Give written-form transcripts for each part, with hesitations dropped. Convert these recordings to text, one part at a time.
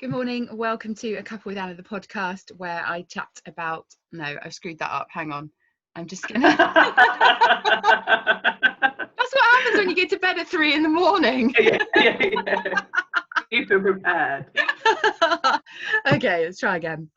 Good morning. Welcome to A Couple with Anna, the podcast where I chat about... No, I've screwed that up. Hang on. I'm just going to... That's what happens when you get to bed at 3 in the morning. Yeah. Super prepared. Okay, let's try again.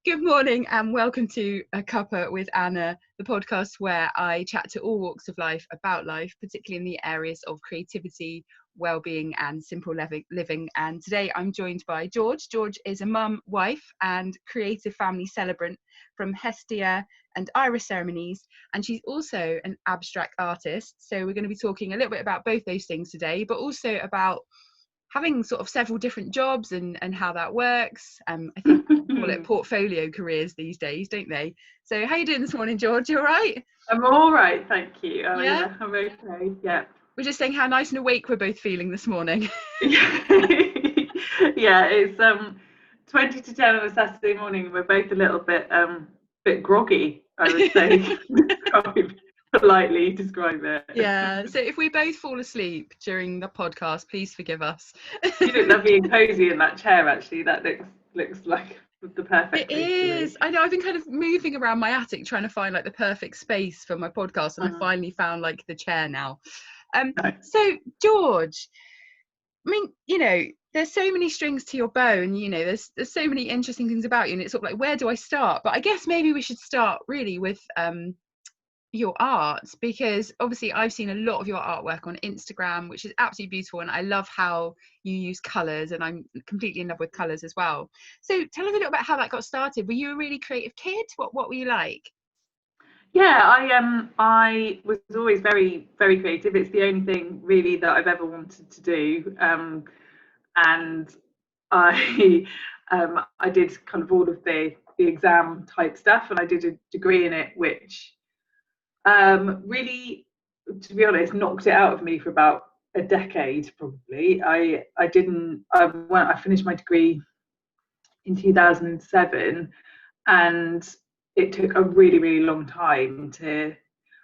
Good morning and welcome to A Cuppa with Anna, the podcast where I chat to all walks of life about life, particularly in the areas of creativity, well-being and simple living. And today I'm joined by George. George is a mum, wife and creative family celebrant from Hestia and Iris Ceremonies, and she's also an abstract artist. So we're going to be talking a little bit about both those things today, but also about having sort of several different jobs and how that works. I think they call it portfolio careers these days, don't they? So how are you doing this morning, George? You all right? I'm all right, thank you. Yeah, I'm okay. Yeah. We're just saying how nice and awake we're both feeling this morning. Yeah, it's 20 to 10 on a Saturday morning. We're both a little bit groggy, I would say. Politely describe it. Yeah, so if we both fall asleep during the podcast, please forgive us. You look lovely and cozy in that chair, actually. That looks like the perfect It is. I know, I've been kind of moving around my attic trying to find like the perfect space for my podcast, and I finally found like the chair now. Nice. So George, I mean, you know, there's so many strings to your bow, and you know, there's so many interesting things about you, and it's sort of like, where do I start? But I guess maybe we should start really with your art, because obviously I've seen a lot of your artwork on Instagram, which is absolutely beautiful, and I love how you use colours, and I'm completely in love with colours as well. So tell us a little about how that got started. Were you a really creative kid? What were you like? Yeah, I was always very, very creative. It's the only thing really that I've ever wanted to do. And I I did kind of all of the exam type stuff, and I did a degree in it, which really, to be honest, knocked it out of me for about a decade probably. I finished my degree in 2007, and it took a really, really long time to.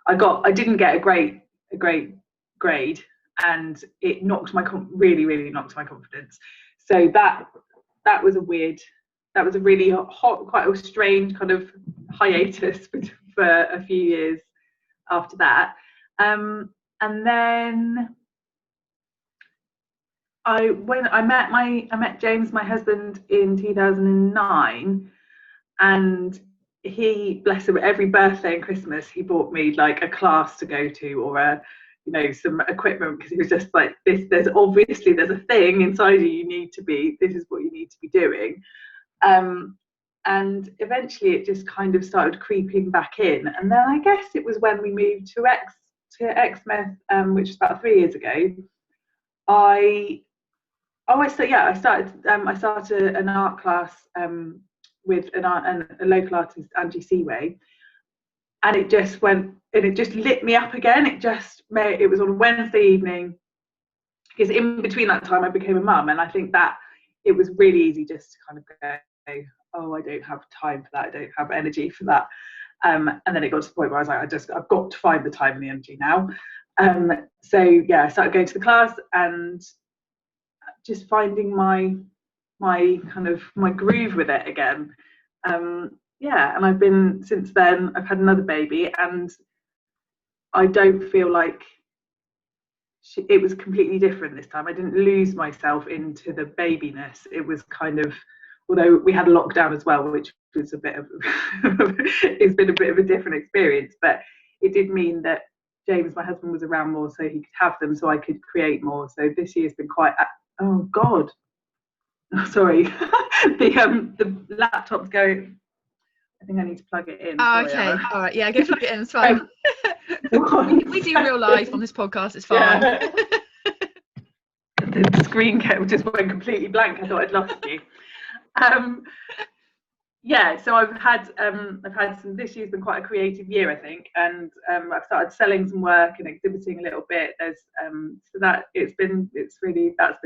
I didn't get a great grade, and it really, really knocked my confidence. So that was a really hot, quite a strange kind of hiatus for a few years after that. And then I met James, my husband, in 2009, and he, bless him, every birthday and Christmas he bought me like a class to go to, or some equipment, because he was just like, there's a thing inside you, this is what you need to be doing. And eventually it just kind of started creeping back in, and then I guess it was when we moved to Exmouth, which was about 3 years ago. I started an art class with a local artist, Angie Seaway, and it just lit me up again. It was on a Wednesday evening, because in between that time I became a mum, and I think that it was really easy just to kind of go, oh, I don't have time for that, I don't have energy for that. And then it got to the point where I was like, I've got to find the time and the energy now. So yeah, I started going to the class and just finding my groove with it again. And I've been, since then, I've had another baby, and I don't feel like it was completely different this time. I didn't lose myself into the babiness. It was kind of, although we had a lockdown as well, which was it's been a bit of a different experience, but it did mean that James, my husband, was around more, so he could have them, so I could create more. So this year's been quite, oh God, sorry, the laptop's going. I think I need to plug it in. Oh, okay, all right, yeah, go plug it in, it's fine. We do real life on this podcast, it's fine. Yeah. The screen just went completely blank. I thought I'd lost you. So I've had some. This year's been quite a creative year, I think, and I've started selling some work and exhibiting a little bit. There's that's been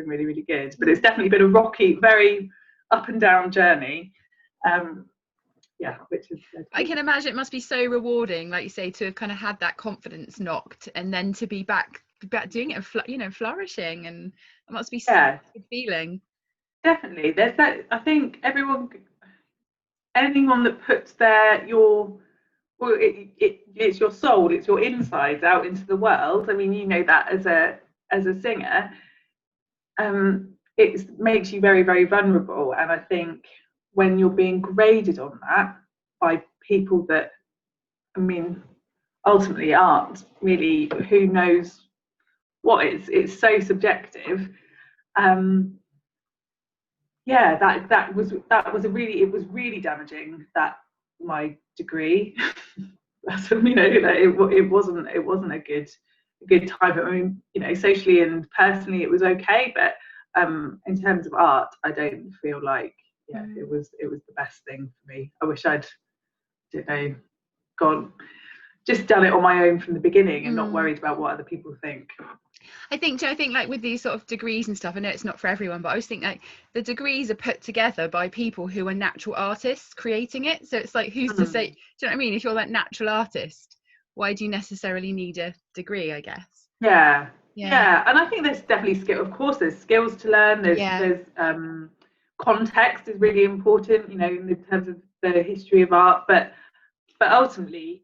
really, really good. But it's definitely been a rocky, very up and down journey. Which is good. I can imagine it must be so rewarding, like you say, to have kind of had that confidence knocked, and then to be back doing it and flourishing, and it must be such a good feeling. definitely. There's that. I think anyone that puts it's your soul, it's your insides out into the world. I mean, you know that as a singer, it makes you very, very vulnerable. And I think when you're being graded on that by people that, I mean, ultimately aren't really, who knows what, it's so subjective. Yeah, that was it was really damaging, that my degree. You know, it wasn't a good time. I mean, you know, socially and personally it was okay, but in terms of art, I don't feel like, yeah, it was the best thing for me. I wish I'd, don't know, gone, just done it on my own from the beginning and not worried about what other people think. I think like with these sort of degrees and stuff, I know it's not for everyone, but I always think like the degrees are put together by people who are natural artists creating it. So it's like, who's to say, do you know what I mean? If you're that natural artist, why do you necessarily need a degree, I guess? Yeah. And I think there's definitely skill. Of course, there's skills to learn. There's context is really important, you know, in terms of the history of art. But ultimately,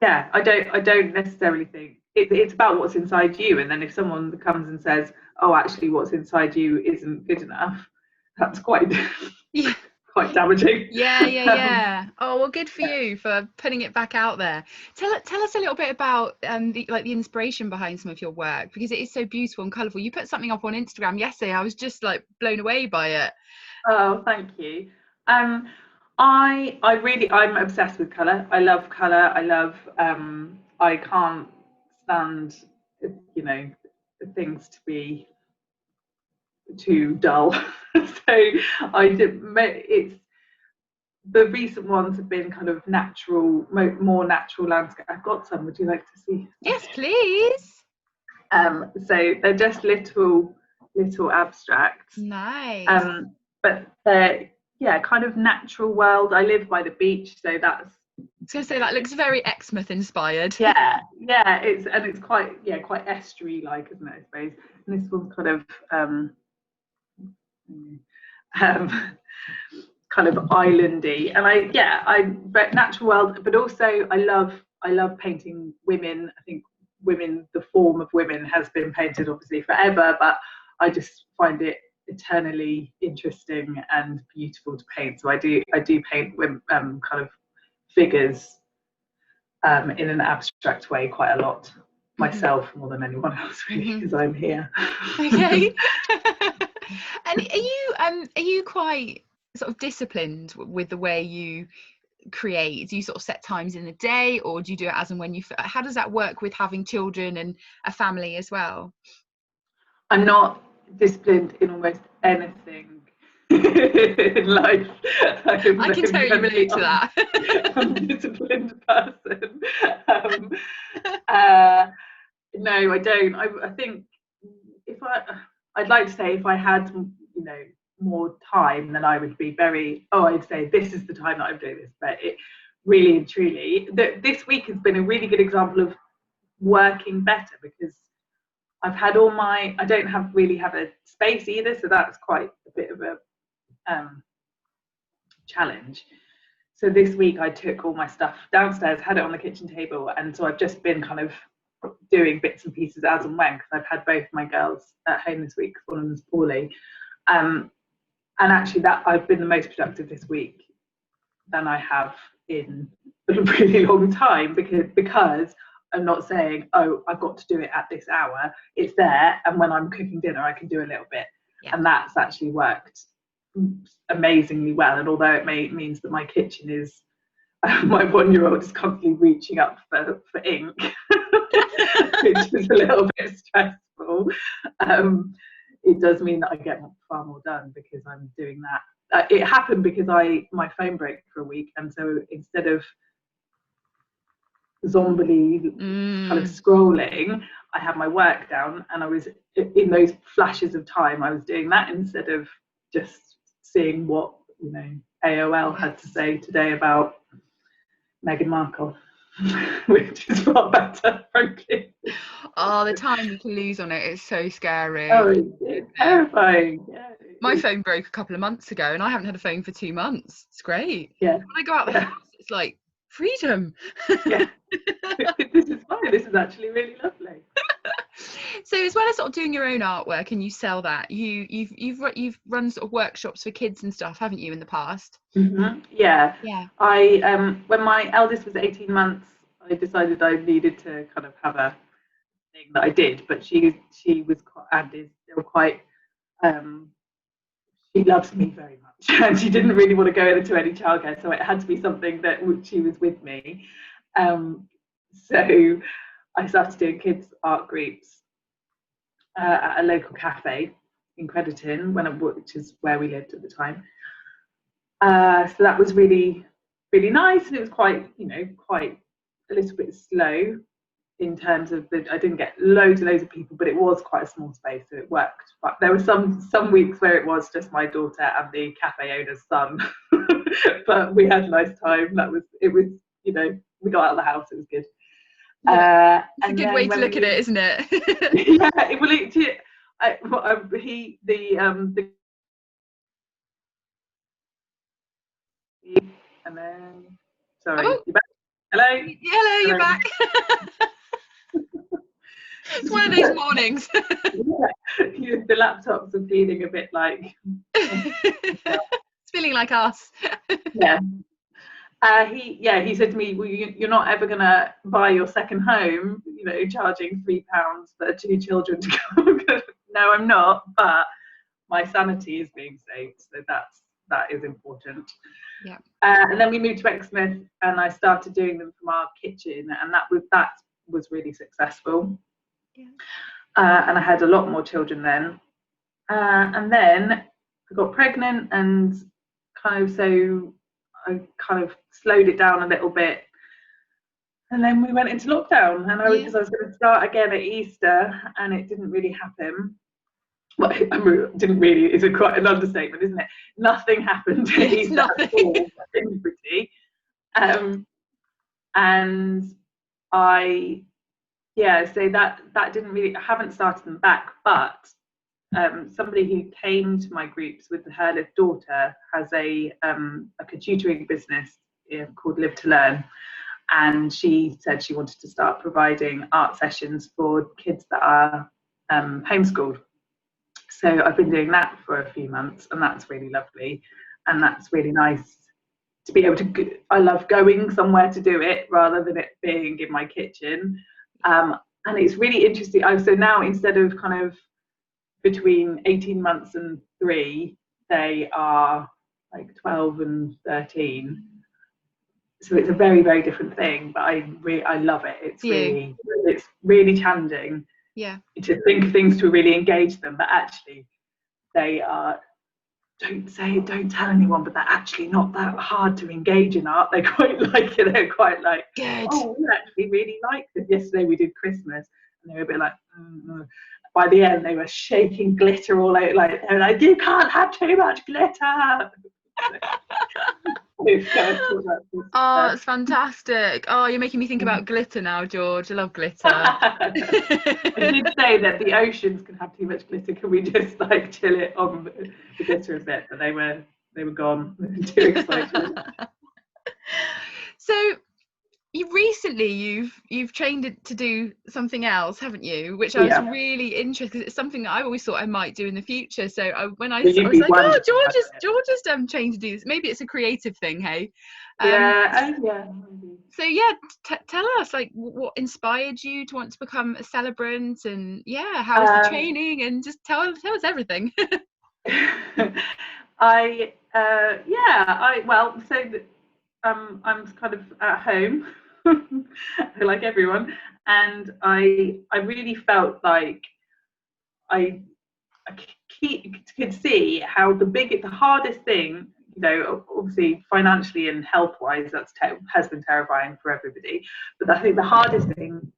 yeah, I don't necessarily think it's about what's inside you. And then if someone comes and says, "Oh, actually, what's inside you isn't good enough," that's quite quite damaging. Yeah. Oh, well, good for you for putting it back out there. Tell us a little bit about the inspiration behind some of your work, because it is so beautiful and colourful. You put something up on Instagram yesterday. I was just like blown away by it. Oh, thank you. I'm obsessed with colour. I love colour. I can't stand, you know, things to be too dull. So it's, the recent ones have been kind of natural, more natural landscape. I've got some. Would you like to see? Yes, please. So they're just little abstracts. Nice. But they're, yeah, kind of natural world. I live by the beach, so that's. I was going to say that looks very Exmouth inspired. Yeah, it's quite estuary like, isn't it? I suppose. And this one's kind of kind of islandy, and but natural world, but also I love painting women. I think women, the form of women has been painted obviously forever, but I just find it eternally interesting and beautiful to paint. So I do paint women, kind of figures in an abstract way quite a lot myself, more than anyone else really, because I'm here. Okay. And are you quite sort of disciplined with the way you create? Do you sort of set times in the day, or do you do it as and when you how does that work with having children and a family as well? I'm not disciplined in almost anything in life. I can totally relate to that. Undisciplined person. No, I don't. I think I'd like to say if I had, you know, more time, then I would be very. Oh, I'd say this is the time that I'm doing this. But it really and truly, this week has been a really good example of working better, because I've had I don't really have a space either, so that's quite a bit of a challenge. So this week I took all my stuff downstairs, had it on the kitchen table, and so I've just been kind of doing bits and pieces as and when, because I've had both my girls at home this week, one of them's poorly, and actually that I've been the most productive this week than I have in a really long time, because I'm not saying, oh, I've got to do it at this hour. It's there, and when I'm cooking dinner I can do a little bit. And that's actually worked amazingly well. And although it means that my kitchen is, my 1-year-old is constantly reaching up for ink, which is a little bit stressful, it does mean that I get far more done because I'm doing that. It happened because my phone broke for a week, and so instead of zombily kind of scrolling, I had my work down, and I was, in those flashes of time, I was doing that instead of just seeing what, you know, AOL had to say today about Meghan Markle, which is far better, frankly. Oh, the time you can lose on it is so scary. Oh, it's terrifying. Yeah, My phone broke a couple of months ago and I haven't had a phone for 2 months. It's great. Yeah. When I go out the house, it's like freedom. Yeah. This is fine. This is actually really lovely. So as well as sort of doing your own artwork and you sell that, you've run sort of workshops for kids and stuff, haven't you, in the past? Mm-hmm. Yeah. Yeah. I when my eldest was 18 months, I decided I needed to kind of have a thing that I did, but she was quite, and is still quite, she loves me very much, and she didn't really want to go into any childcare, so it had to be something that she was with me. So I started doing kids art groups at a local cafe in Crediton, which is where we lived at the time. So that was really, really nice, and it was quite a little bit slow in terms of I didn't get loads and loads of people, but it was quite a small space, so it worked. But there were some weeks where it was just my daughter and the cafe owner's son, but we had a nice time. It was we got out of the house, it was good. Yeah. It's a good way to look at it, isn't it? Yeah, and then sorry, you're back. Hello, you're back. It's one of those mornings. Yeah, the laptops are feeling a bit like it's feeling like us. Yeah. He said to me, well, you're not ever going to buy your second home, charging £3 for 2 children to come. No, I'm not, but my sanity is being saved, so that is important. Yeah. And then we moved to Exmouth, and I started doing them from our kitchen, and that was really successful. Yeah. And I had a lot more children then. And then I got pregnant, and so I kind of slowed it down a little bit. And then we went into lockdown, and because I was going to start again at Easter, and it didn't really happen. Well, didn't really is quite an understatement, isn't it? Nothing happened at Easter nothing. at all. And so that didn't really. I haven't started them back, but somebody who came to my groups with her daughter has a tutoring business called Live to Learn, and she said she wanted to start providing art sessions for kids that are homeschooled. So I've been doing that for a few months, and that's really lovely, and that's really nice to be able to. I love going somewhere to do it rather than it being in my kitchen, and it's really interesting. So now, instead of kind of between 18 months and 3, they are like 12 and 13. So it's a very, very different thing, but I love it. It's really challenging. Yeah. To think of things to really engage them, but actually they are. Don't tell anyone, but they're actually not that hard to engage in art. They quite like it. They're quite like, good. Oh, we actually really like this. Yesterday we did Christmas, and they were a bit like. By the end, they were shaking glitter all over. Like they were like, you can't have too much glitter. Oh, it's fantastic. Oh, you're making me think about glitter now, George. I love glitter. I did say that the oceans can have too much glitter. Can we just like chill it on the glitter a bit? But they were gone. Too excited. So you've trained it to do something else, haven't you? Which I was really interested, because it's something that I always thought I might do in the future. So when I was like, oh, George is trained to do this. Maybe it's a creative thing, hey? So tell us, like, what inspired you to want to become a celebrant, and how was the training, and just tell us everything. I'm kind of at home, like everyone, and I really felt like I could see how the hardest thing, obviously financially and health-wise, has been terrifying for everybody. But I think the hardest thing,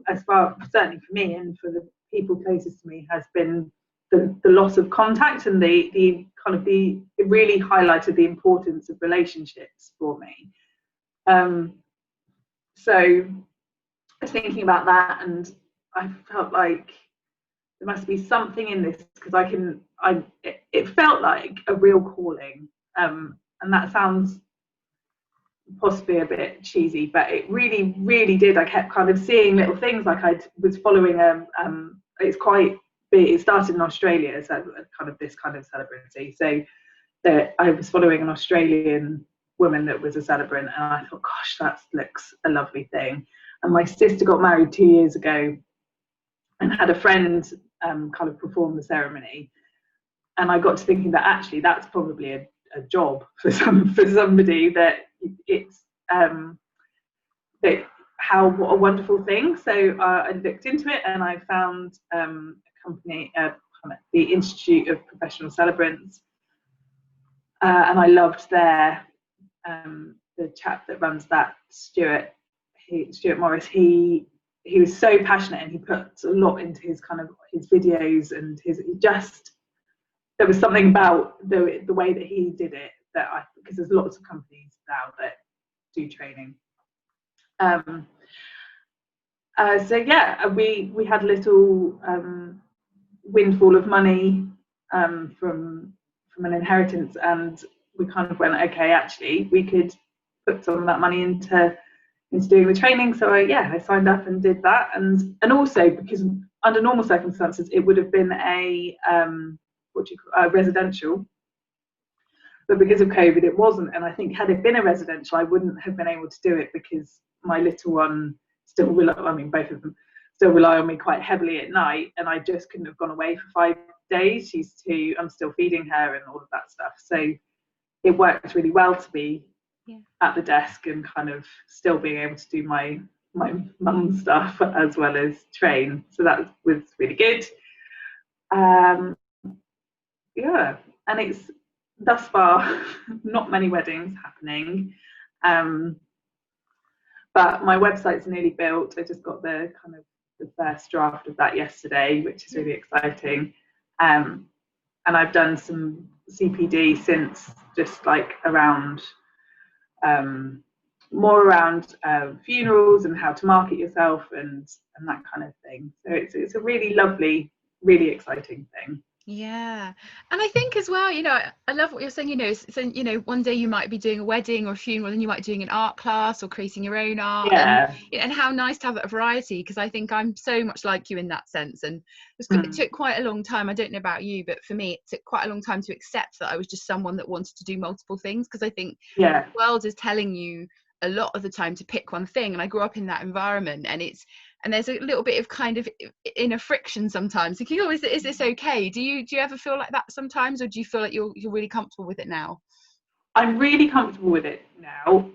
certainly for me and for the people closest to me, has been the loss of contact, and it really highlighted the importance of relationships for me. So I was thinking about that, and I felt like there must be something in this, because it felt like a real calling. And that sounds possibly a bit cheesy, but it really, really did. I kept kind of seeing little things, like I was following it's quite big, it started in Australia, so kind of this kind of celebrity. So that I was following an Australian woman that was a celebrant, and I thought, gosh, that looks a lovely thing. And my sister got married 2 years ago and had a friend kind of perform the ceremony, and I got to thinking that actually that's probably a job for somebody, that it's that what a wonderful thing. So I looked into it, and I found a company, the Institute of Professional Celebrants, and I loved the chap that runs that, Stuart Morris. He was so passionate, and he puts a lot into his videos, and there was something about the way that he did it because there's lots of companies now that do training. So yeah, we had a little windfall of money from an inheritance, and we kind of went, okay, actually we could put some of that money into doing the training. So I signed up and did that, and also because under normal circumstances it would have been a residential, but because of COVID it wasn't. And I think had it been a residential, I wouldn't have been able to do it, because my little one both of them still rely on me quite heavily at night, and I just couldn't have gone away for 5 days. I'm still feeding her and all of that stuff, so it worked really well to be at the desk and kind of still being able to do my mum stuff as well as train. So that was really good. And it's thus far not many weddings happening, but my website's nearly built. I just got the first draft of that yesterday, which is really exciting. And I've done some CPD since, just like around more around funerals and how to market yourself and that kind of thing. So it's a really lovely, really exciting thing. Yeah, and I think as well, I love what you're saying. So one day you might be doing a wedding or a funeral, and you might be doing an art class or creating your own art. And how nice to have that variety, because I think I'm so much like you in that sense. And it took quite a long time. I don't know about you, but for me it took quite a long time to accept that I was just someone that wanted to do multiple things, because I think the world is telling you a lot of the time to pick one thing. And I grew up in that environment, and there's a little bit of kind of inner friction sometimes. Thinking, is this okay? Do you ever feel like that sometimes, or do you feel like you're really comfortable with it now? I'm really comfortable with it now.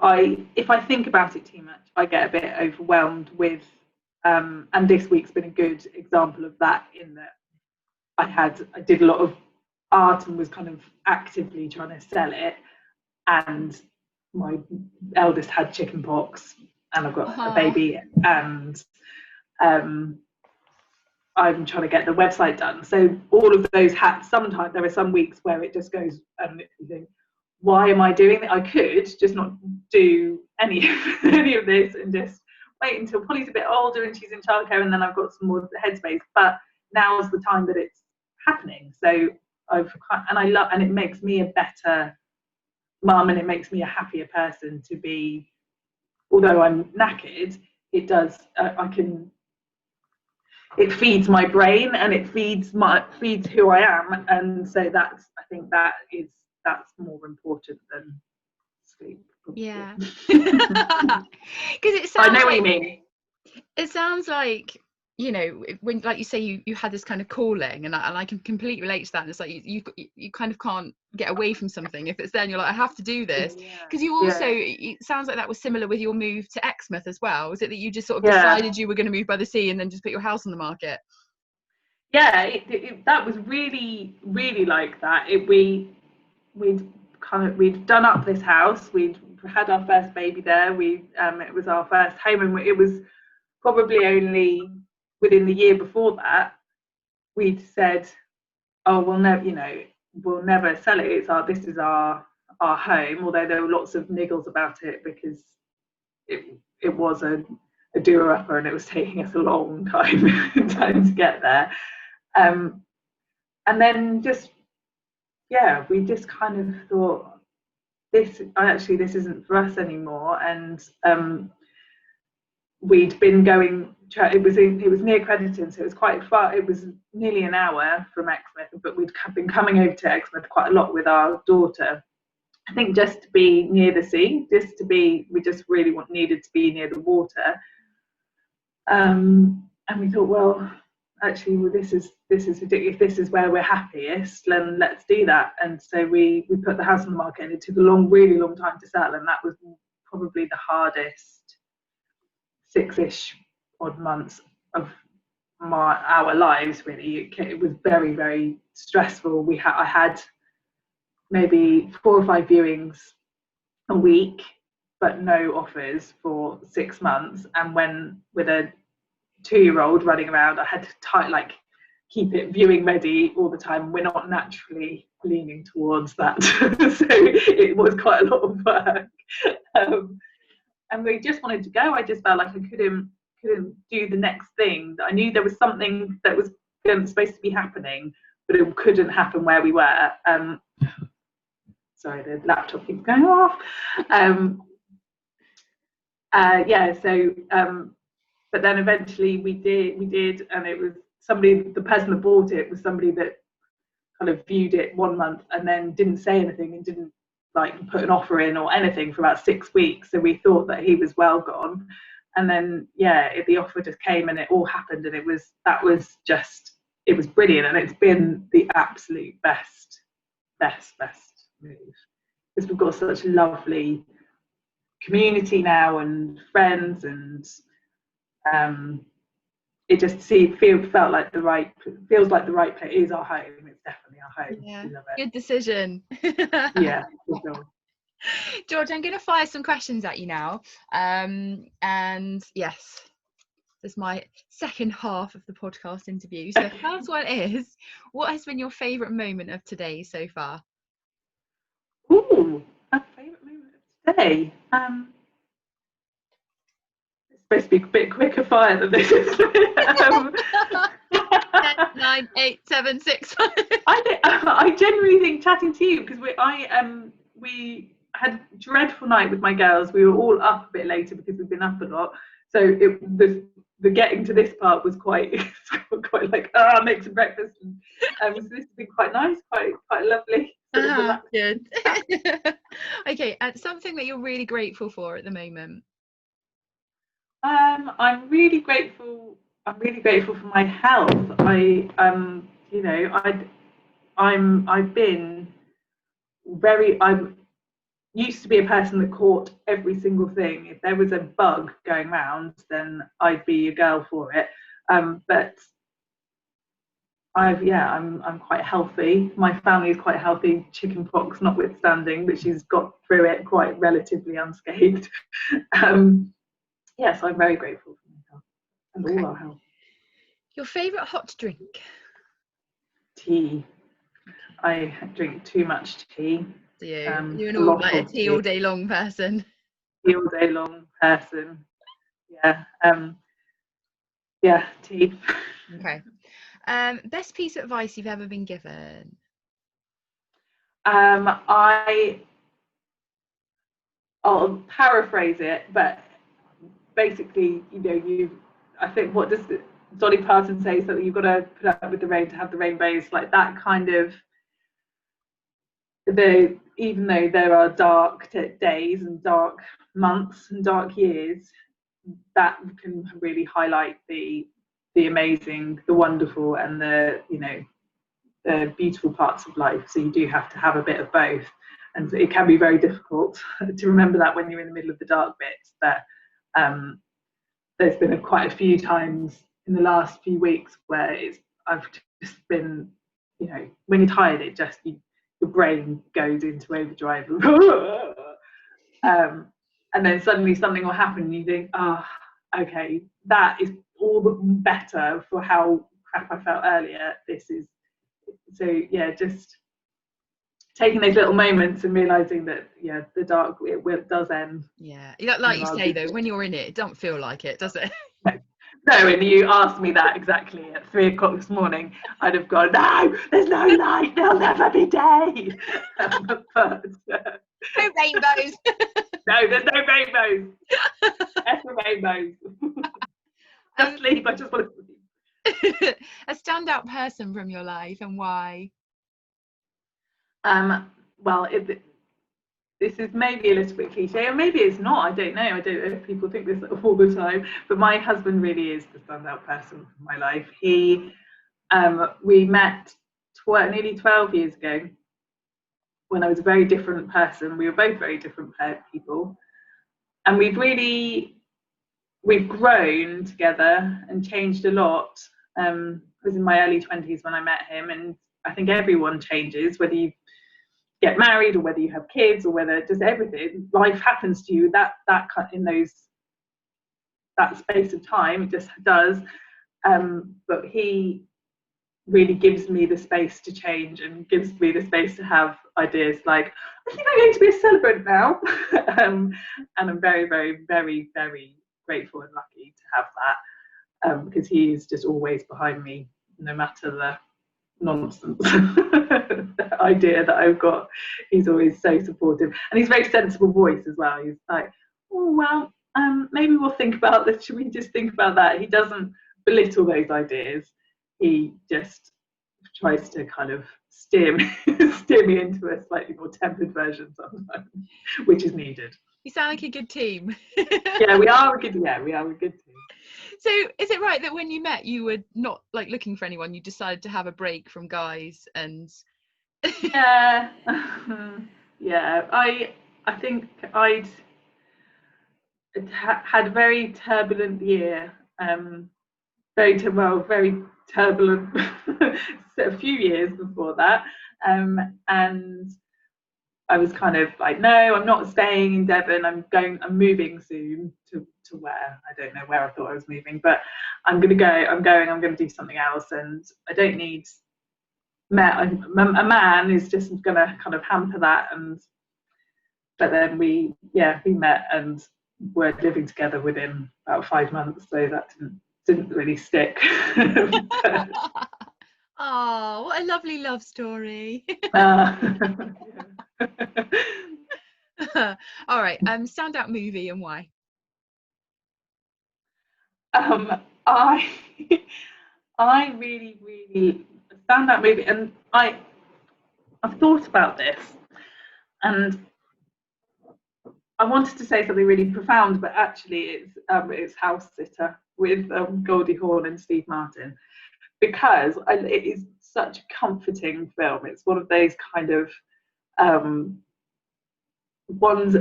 If I think about it too much, I get a bit overwhelmed with, and this week's been a good example of that, in that I did a lot of art and was kind of actively trying to sell it, and my eldest had chicken pox, and I've got a baby, and I'm trying to get the website done. So all of those hats, sometimes there are some weeks where it just goes, and you think, why am I doing it? I could just not do any of this and just wait until Polly's a bit older and she's in childcare, and then I've got some more headspace. But now's the time that it's happening. So and it makes me a better mum, and it makes me a happier person to be. Although I'm knackered, it does. It feeds my brain, and it feeds who I am, and so I think that's more important than sleep. Yeah, because I know what you mean. It sounds like, when, like you say, you had this kind of calling, and I can completely relate to that. And it's like you kind of can't get away from something if it's there, and you're like, I have to do this. Because you also, it sounds like that was similar with your move to Exmouth as well. Was it that you just sort of decided you were going to move by the sea and then just put your house on the market? Yeah, that was really, really like that. We'd done up this house. We'd had our first baby there. It was our first home, and it was probably only within the year before that we'd said, oh, we'll never sell it. This is our home. Although there were lots of niggles about it, because it was a doer-upper, and it was taking us a long time to get there. And then just yeah, we just kind of thought this isn't for us anymore. And we'd been going, it was near Crediton, so it was quite far. It was nearly an hour from Exmouth, but we'd been coming over to Exmouth quite a lot with our daughter. I think just to be near the sea, we just really needed to be near the water. And we thought, well, actually, this is ridiculous. If this is where we're happiest, then let's do that. And so we put the house on the market, and it took a really long time to sell, and that was probably the hardest 6-ish odd months of our lives. Really, it was very, very stressful. I had maybe 4 or 5 viewings a week, but no offers for 6 months. And when with a 2-year-old running around, I had to keep it viewing ready all the time. We're not naturally leaning towards that, so it was quite a lot of work. And we just wanted to go. I just felt like I couldn't do the next thing. I knew there was something that was supposed to be happening, but it couldn't happen where we were. Sorry, the laptop keeps going off. But then eventually we did, and it was the person that bought it was somebody that kind of viewed it 1 month and then didn't say anything and didn't put an offer in or anything for about 6 weeks. So we thought that he was well gone. And then the offer just came and it all happened, and it was brilliant. And it's been the absolute best move, because we've got such lovely community now and friends, and it just feels like the right place. Is our home. It's definitely our home. Yeah, we love it. Good decision. Yeah, for sure. George, I'm going to fire some questions at you now. And yes, this is my second half of the podcast interview. So the first one is, what has been your favourite moment of today so far? Ooh, a favourite moment of today. It's supposed to be a bit quicker fire than this. 10, 9, 8, 7, 6. I generally think chatting to you, because we had a dreadful night with my girls. We were all up a bit later because we've been up a lot. So the getting to this part was quite make some breakfast. And so this has been quite nice, quite lovely. Good. Okay, and something that you're really grateful for at the moment. I'm really grateful for my health. I'm used to be a person that caught every single thing. If there was a bug going around, then I'd be a girl for it. But I'm quite healthy. My family is quite healthy, chickenpox notwithstanding, but she's got through it quite relatively unscathed. So I'm very grateful for my health and all our health. Your favourite hot drink? Tea. I drink too much tea. Do you? You're a tea all day long person. Tea all day long person. Yeah. Tea. Okay. Best piece of advice you've ever been given? I'll paraphrase it, but basically, I think, what does Dolly Parton say? So that you've got to put up with the rain to have the rainbows, like that kind of. Even though there are dark days and dark months and dark years, that can really highlight the amazing, the wonderful, and the beautiful parts of life. So you do have to have a bit of both, and it can be very difficult to remember that when you're in the middle of the dark bits. But there's been quite a few times in the last few weeks where I've just been, when you're tired, your brain goes into overdrive. And then suddenly something will happen and you think, okay, that is all the better for how crap I felt earlier. Just taking those little moments and realising that, the dark, it does end. Yeah, like you say though, when you're in it, it don't feel like it, does it? No, and you asked me that exactly at 3 o'clock this morning, I'd have gone, no, there's no light, there'll never be day. But, no rainbows. No, there's no rainbows. F the rainbows. Just sleep, I just want to sleep. A standout person from your life, and why? Well, this is maybe a little bit cliche, or maybe it's not. I don't know. I don't know if people think this all the time. But my husband really is the standout person in my life. We met nearly 12 years ago when I was a very different person. We were both very different people, and we've grown together and changed a lot. I was in my early 20s when I met him, and I think everyone changes, whether you get married or whether you have kids or whether just everything, life happens to you that in that space of time. It just does. But he really gives me the space to change and gives me the space to have ideas like, I think I'm going to be a celebrant now. And I'm very, very, very, very grateful and lucky to have that, because he is just always behind me, no matter the nonsense the idea that I've got. He's always so supportive, and he's a very sensible voice as well. He's like, oh well, maybe we'll think about this, should we just think about that? He doesn't belittle those ideas, he just tries to kind of steer me into a slightly more tempered version sometimes, which is needed. You sound like a good team. Yeah, we are a good team. So is it right that when you met, you were not like looking for anyone, you decided to have a break from guys? And yeah. Yeah, I think I'd had a very turbulent year, very turbulent a few years before that, and I was kind of like, no, I'm not staying in Devon. I'm moving soon to where, I don't know where I thought I was moving, but I'm going to do something else, and I don't need a man is just going to kind of hamper that. But then we met and were living together within about 5 months, so that didn't really stick. Oh, what a lovely love story. All right, standout movie and why? I really, really standout movie, and I've thought about this, and I wanted to say something really profound, but actually it's House Sitter with Goldie Hawn and Steve Martin, because it is such a comforting film. It's one of those kind of one's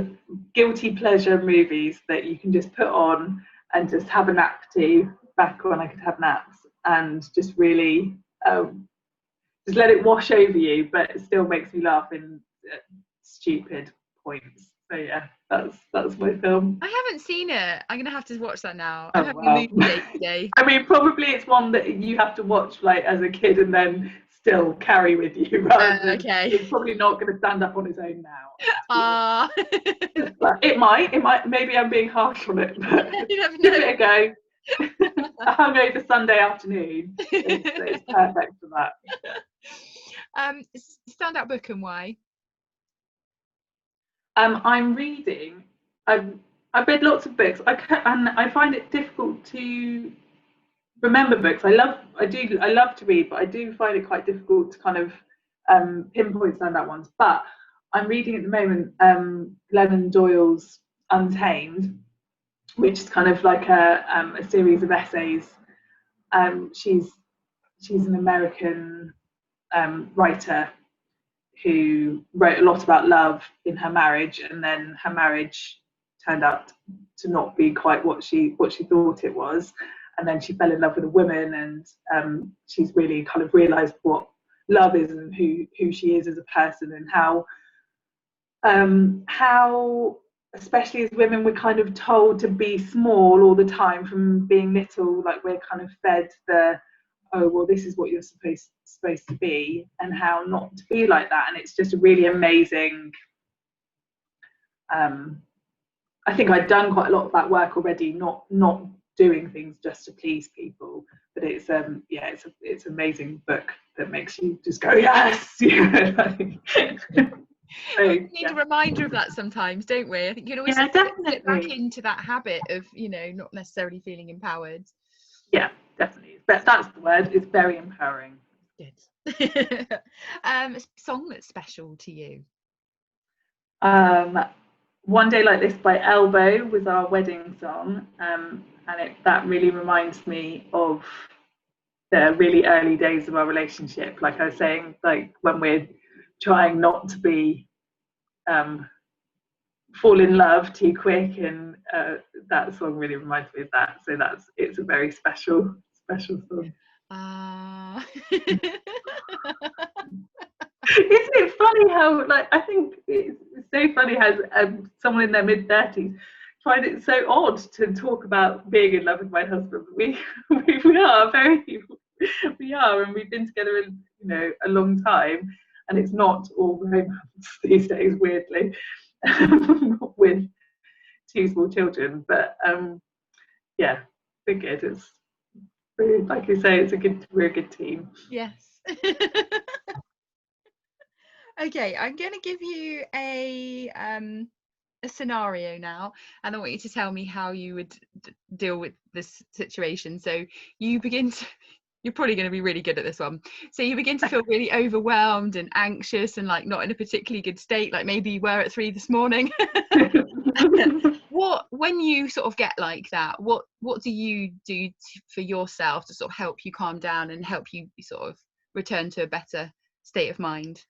guilty pleasure movies that you can just put on and just have a nap to, back when I could have naps, and just really just let it wash over you, but it still makes me laugh in stupid points. So yeah, that's my film. I haven't seen it. I'm gonna have to watch that now. Oh, I'm having a movie day today. I mean, probably it's one that you have to watch like as a kid and then still carry with you, rather than, okay. It's probably not going to stand up on its own now. But it might. Maybe I'm being harsh on it, but you never know. give it a go. A hungover Sunday afternoon. It's perfect for that. Standout book and why? I'm reading. I've read lots of books. And I find it difficult to remember books. I love to read, but I do find it quite difficult to kind of pinpoint standout ones. But I'm reading at the moment Glennon Doyle's Untamed, which is kind of like a series of essays. She's an American writer who wrote a lot about love in her marriage, and then her marriage turned out to not be quite what she thought it was, and then she fell in love with a woman, and she's really kind of realized what love is and who she is as a person, and how especially as women we're kind of told to be small all the time from being little. Like, we're kind of fed the, oh well, this is what you're supposed to be, and how not to be like that. And it's just a really amazing, I think I'd done quite a lot of that work already, not doing things just to please people. But it's it's an amazing book that makes you just go yes. So, we need a reminder of that sometimes, don't we? I think you can always get back into that habit of, you know, not necessarily feeling empowered. Yeah, definitely. But that's the word. It's very empowering. Good. A song that's special to you? One Day Like This by Elbow was our wedding song, and that really reminds me of the really early days of our relationship. Like I was saying, like when we're trying not to be fall in love too quick, and that song really reminds me of that. So it's a very special song. Isn't it funny how, like, I think it's so funny how someone in their mid-30s find it so odd to talk about being in love with my husband. We are, and we've been together a long time, and it's not all romance these days, weirdly, with 2 small children. But yeah, we're good. It's like you say, we're a good team. Yes. Okay, I'm going to give you a scenario now, and I want you to tell me how you would deal with this situation. So you're probably going to be really good at this one. So you begin to feel really overwhelmed and anxious and like not in a particularly good state, like maybe you were at 3 this morning. When you sort of get like that, what do you do for yourself to sort of help you calm down and help you sort of return to a better state of mind?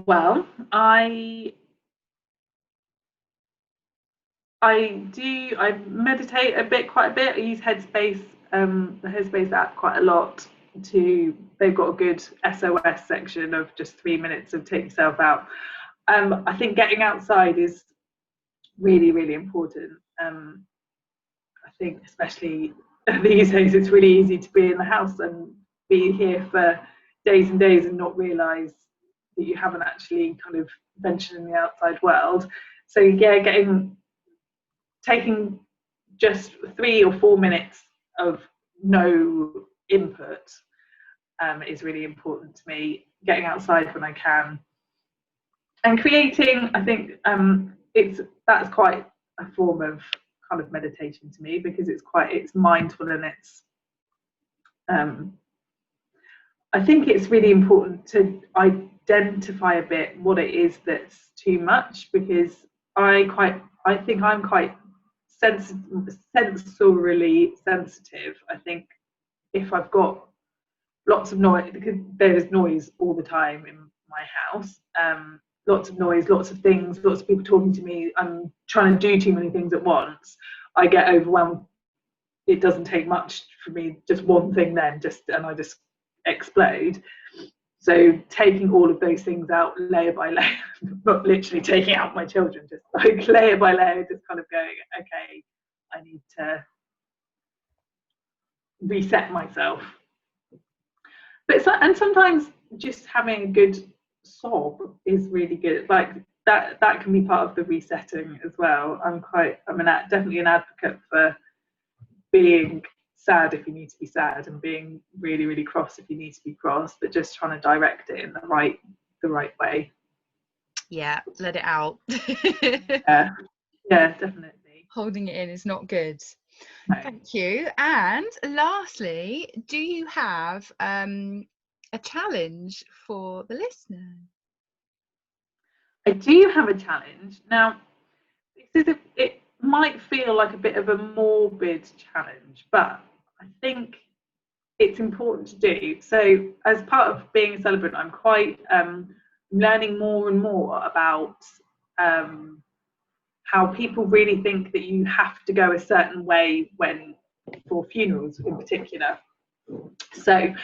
Well, I meditate quite a bit. I use Headspace, the Headspace app, quite a lot. They've got a good SOS section of just 3 minutes of take yourself out. I think getting outside is really, really important. I think especially these days, it's really easy to be in the house and be here for days and days and not realise that you haven't actually kind of ventured in the outside world. So yeah, taking just 3 or 4 minutes of no input is really important to me. Getting outside when I can, and creating, I think that's quite a form of kind of meditation to me, because it's mindful, and it's I think it's really important to identify a bit what it is that's too much, because I think I'm quite sensorily sensitive. I think if I've got lots of noise, because there's noise all the time in my house, lots of noise, lots of things, lots of people talking to me, I'm trying to do too many things at once, I get overwhelmed. It doesn't take much for me, just one thing then, and I just explode. So taking all of those things out layer by layer, not literally taking out my children, just like layer by layer, just kind of going, okay, I need to reset myself. And sometimes just having a good sob is really good. Like that can be part of the resetting as well. I'm definitely an advocate for being sad if you need to be sad, and being really, really cross if you need to be cross, but just trying to direct it in the right way. Yeah, let it out. Yeah, definitely. Holding it in is not good. No. Thank you. And lastly, do you have a challenge for the listener? I do have a challenge. Now, it might feel like a bit of a morbid challenge, but I think it's important to do. So as part of being a celebrant, I'm quite learning more and more about how people really think that you have to go a certain way for funerals in particular. So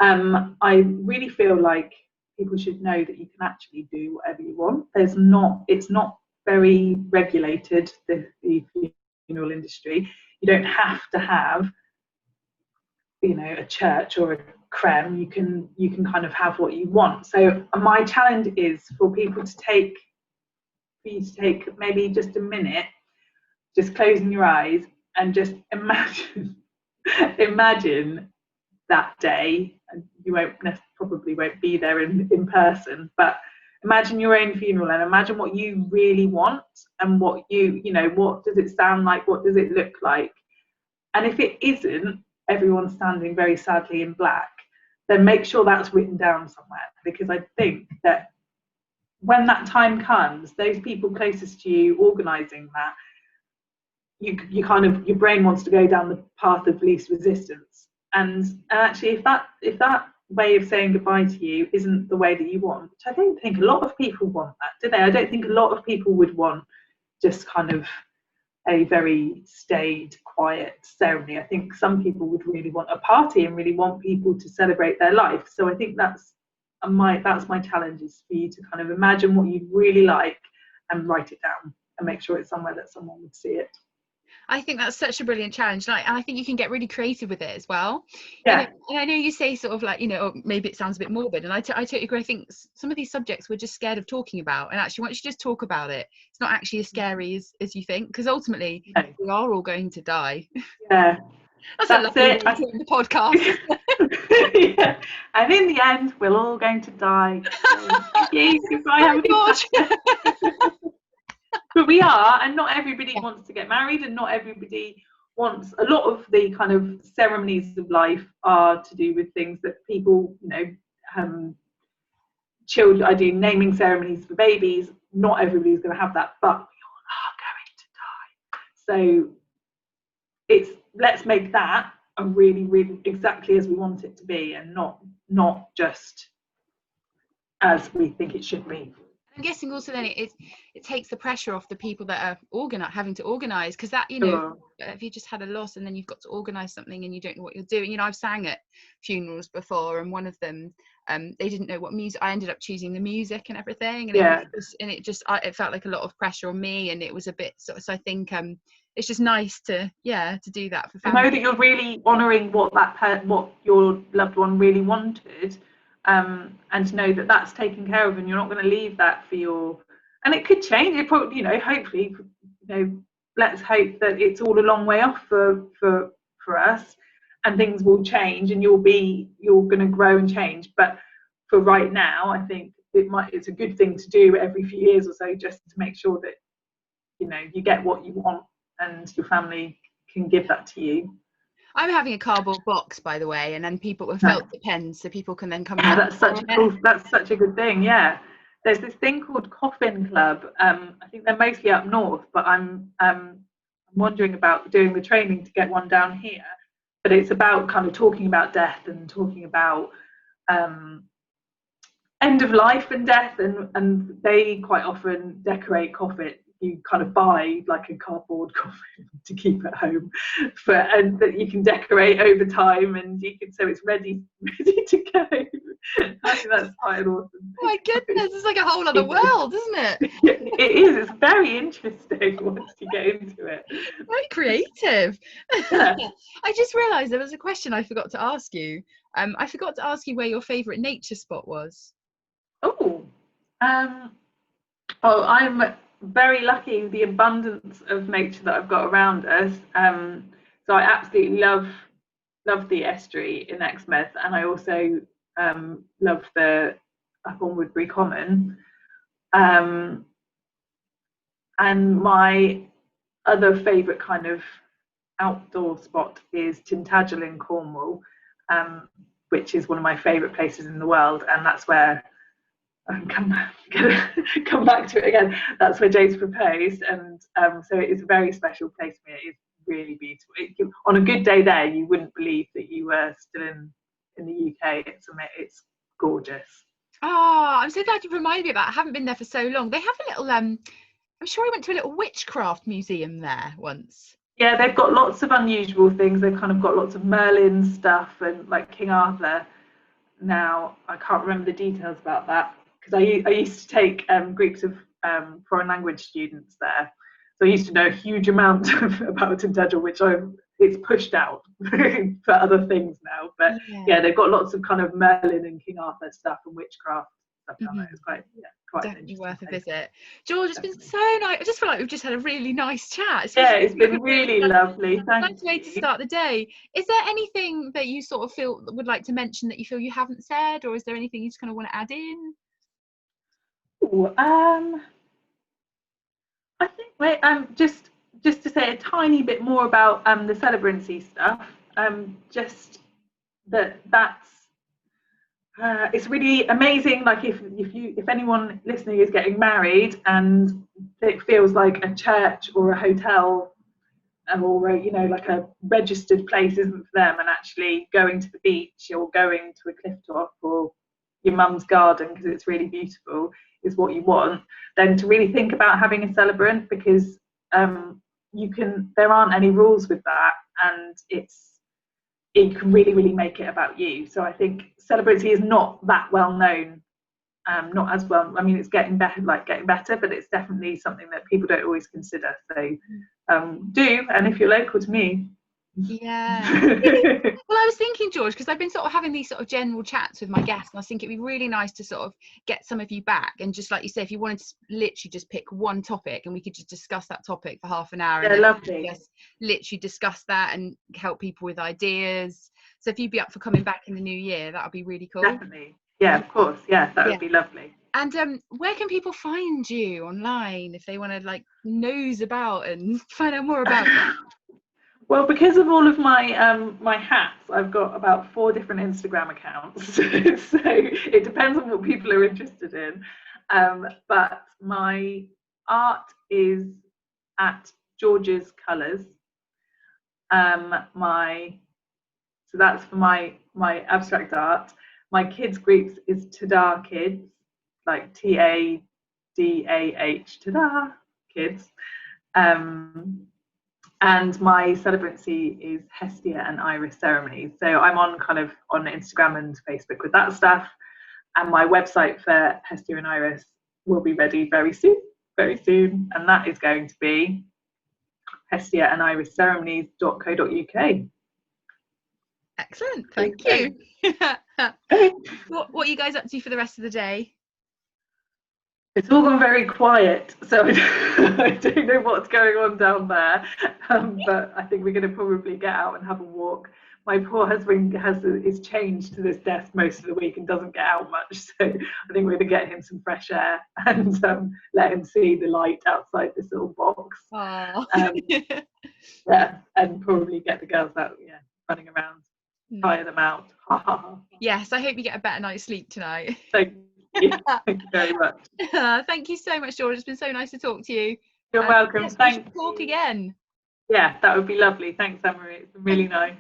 I really feel like people should know that you can actually do whatever you want. It's not very regulated, the funeral industry. You don't have to have a church or a creme. You can kind of have what you want. So my challenge is for you to take maybe just a minute, just closing your eyes and just imagine that day. And you probably won't be there in person, but imagine your own funeral and imagine what you really want and what what does it sound like, what does it look like. And if it isn't everyone standing very sadly in black, then make sure that's written down somewhere, because I think that when that time comes, those people closest to you organising that, you kind of, your brain wants to go down the path of least resistance. And actually, if that way of saying goodbye to you isn't the way that you want, which I don't think a lot of people want that, do they? I don't think a lot of people would want just kind of a very staid, quiet ceremony. I think some people would really want a party and really want people to celebrate their life. So I think that's my challenge, is for you to kind of imagine what you'd really like and write it down and make sure it's somewhere that someone would see it. I think that's such a brilliant challenge, and I think you can get really creative with it as well. Yeah. And I know you say sort of like, or maybe it sounds a bit morbid, and I totally agree. I think some of these subjects we're just scared of talking about, and actually once you just talk about it, it's not actually as scary as you think, because ultimately we are all going to die. Yeah. That's a lovely way to end the podcast. Yeah. And in the end, we're all going to die. So, thank you. Goodbye, George. But we are, and not everybody wants to get married, and not everybody wants. A lot of the kind of ceremonies of life are to do with things that people, children. I do naming ceremonies for babies. Not everybody's going to have that, but we all are going to die. So let's make that a really, really exactly as we want it to be, and not just as we think it should be. I'm guessing also then it takes the pressure off the people that are having to organise, because that, if you just had a loss and then you've got to organise something and you don't know what you're doing. I've sang at funerals before, and one of them, they didn't know what music. I ended up choosing the music and everything, and it felt like a lot of pressure on me, and it was a bit. So I think it's just nice to do that for family. Know that you're really honouring what your loved one really wanted. And to know that that's taken care of, and you're not going to leave that for your. And it could change. It probably, hopefully, let's hope that it's all a long way off for us, and things will change, and you're going to grow and change. But for right now, I think it's a good thing to do every few years or so, just to make sure that you get what you want, and your family can give that to you. I'm having a cardboard box, by the way, and then people with felt pens, so people can then come. That's such a good thing. Yeah, there's this thing called Coffin Club. I think they're mostly up north, but I'm wondering about doing the training to get one down here. But it's about kind of talking about death and talking about end of life and death, and they quite often decorate coffin. You kind of buy like a cardboard coffin to keep at home, and that you can decorate over time, and so it's ready to go. I think that's quite an awesome thing. Oh my goodness, it's like a whole other world, isn't it? It is. It's very interesting once you get into it. Very creative. Yeah. I just realised there was a question I forgot to ask you. I forgot to ask you where your favourite nature spot was. I'm very lucky with the abundance of nature that I've got around us. So I absolutely love the estuary in Exmouth, and I also love the up on Woodbury Common. And my other favourite kind of outdoor spot is Tintagel in Cornwall, which is one of my favourite places in the world, and that's where I'm gonna come back to it again. That's where James proposed, and so it is a very special place for me. It is really beautiful. On a good day there, you wouldn't believe that you were still in the UK. It's gorgeous. Oh, I'm so glad you reminded me of that. I haven't been there for so long. They have a little I'm sure I went to a little witchcraft museum there once. Yeah, they've got lots of unusual things. They've kind of got lots of Merlin stuff and like King Arthur. Now I can't remember the details about that, because I used to take groups of foreign language students there, so I used to know a huge amount about Tintagel, which it's pushed out for other things now. But yeah, they've got lots of kind of Merlin and King Arthur stuff and witchcraft stuff down there. It's quite definitely worth a place. visit. George, it's been so nice. I just feel like we've just had a really nice chat. It's been really lovely. Thank nice way to start the day. Is there anything that you sort of feel would like to mention that you feel you haven't said, or is there anything you just kind of want to add in? Ooh, I think just to say a tiny bit more about the celebrancy stuff. Just that's it's really amazing. Like if anyone listening is getting married and it feels like a church or a hotel or like a registered place isn't for them, and actually going to the beach or going to a cliff top or your mum's garden because it's really beautiful is what you want, then to really think about having a celebrant, because there aren't any rules with that, and it can really make it about you. So I think celebrity is not that well known, not as well. I mean, it's getting better, but it's definitely something that people don't always consider. So do, and if you're local to me. Well, I was thinking, George, because I've been sort of having these sort of general chats with my guests, and I think it'd be really nice to sort of get some of you back, and just like you say, if you wanted to literally just pick one topic and we could just discuss that topic for half an hour, and lovely. Just literally discuss that and help people with ideas. So if you'd be up for coming back in the new year, that would be really cool. Definitely. Yeah, of course. Yeah, that would be lovely. And where can people find you online if they want to nose about and find out more about you? Well, because of all of my my hats, I've got about 4 different Instagram accounts. So it depends on what people are interested in. But my art is at George's Colours. So that's for my abstract art. My kids groups is Tada Kids, like TADAH, Tada Kids. And my celebrancy is Hestia and Iris Ceremonies. So I'm on Instagram and Facebook with that stuff. And my website for Hestia and Iris will be ready very soon. And that is going to be hestiaandirisceremonies.co.uk. Excellent, thank you. What are you guys up to for the rest of the day? It's all gone very quiet, so I don't know what's going on down there. But I think we're going to probably get out and have a walk. My poor husband is chained to this desk most of the week and doesn't get out much. So I think we're going to get him some fresh air and let him see the light outside this little box. Yeah, and probably get the girls out, running around, tire them out. Yes, I hope you get a better night's sleep tonight. Thank you very much. Thank you so much, George. It's been so nice to talk to you. You're welcome. Thanks. Talk again. Yeah, that would be lovely. Thanks, Anne-Marie. It's been really nice.